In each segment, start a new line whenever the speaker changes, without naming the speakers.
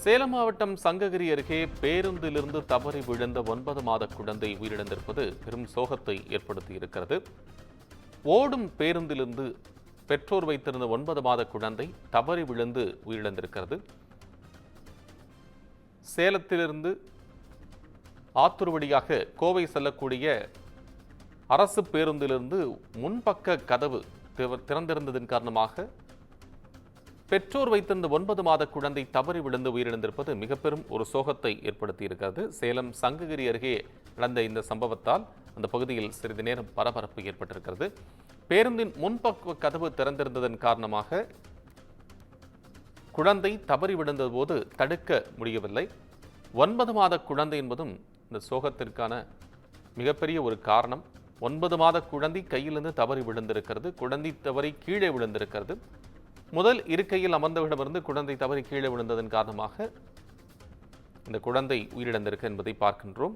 சேலம் மாவட்டம் சங்ககிரி அருகே பேருந்திலிருந்து தவறி விழுந்த 9 மாத குழந்தை உயிரிழந்திருப்பது பெரும் சோகத்தை ஏற்படுத்தியிருக்கிறது. ஓடும் பேருந்திலிருந்து பெற்றோர் வைத்திருந்த 9 மாத குழந்தை தவறி விழுந்து உயிரிழந்திருக்கிறது. சேலத்திலிருந்து ஆத்தூர் வழியாக கோவை செல்லக்கூடிய அரசு பேருந்திலிருந்து முன்பக்க கதவு திறந்திருந்ததன் காரணமாக பெற்றோர் வைத்திருந்த 9 மாத குழந்தை தவறி விழுந்து உயிரிழந்திருப்பது மிக பெரும் ஒரு சோகத்தை ஏற்படுத்தியிருக்கிறது. சேலம் சங்ககிரி அருகே நடந்த இந்த சம்பவத்தால் அந்த பகுதியில் சிறிது நேரம் பரபரப்பு ஏற்பட்டிருக்கிறது. பேருந்தின் முன்பக்க கதவு திறந்திருந்ததன் காரணமாக குழந்தை தவறி விழுந்த போது தடுக்க முடியவில்லை. 9 மாத குழந்தை என்பதும் இந்த சோகத்திற்கான மிகப்பெரிய ஒரு காரணம். 9 மாத குழந்தை கையிலிருந்து தவறி விழுந்திருக்கிறது. குழந்தை தவறி கீழே விழுந்திருக்கிறது. முதல் இருக்கையில் அமர்ந்தவிடமிருந்து குழந்தை தவறி கீழே விழுந்ததன் காரணமாக இந்த குழந்தை உயிரிழந்திருக்கு என்பதை பார்க்கின்றோம்.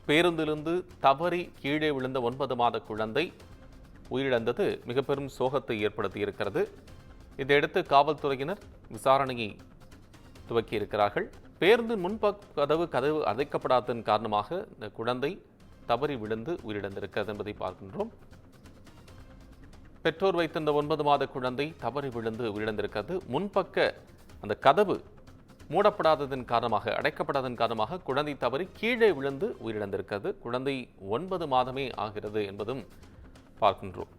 பேருந்திலிருந்து தவறி கீழே விழுந்த 9 மாத குழந்தை உயிரிழந்தது மிக பெரும் சோகத்தை ஏற்படுத்தியிருக்கிறது. இதையடுத்து காவல்துறையினர் விசாரணையை துவக்கியிருக்கிறார்கள். பேருந்தின் முன்பக்க கதவு அடைக்கப்படாததன் காரணமாக இந்த குழந்தை தவறி விழுந்து உயிரிழந்திருக்கிறது என்பதை பார்க்கின்றோம். பெற்றோர் வைத்திருந்த 9 மாத குழந்தை தவறி விழுந்து உயிரிழந்திருக்கிறது. முன்பக்க அந்த கதவு மூடப்படாததன் காரணமாக அடைக்கப்படாததன் காரணமாக குழந்தை தவறி கீழே விழுந்து உயிரிழந்திருக்கிறது. குழந்தை 9 மாதமே ஆகிறது என்பதும் பார்க்கின்றோம்.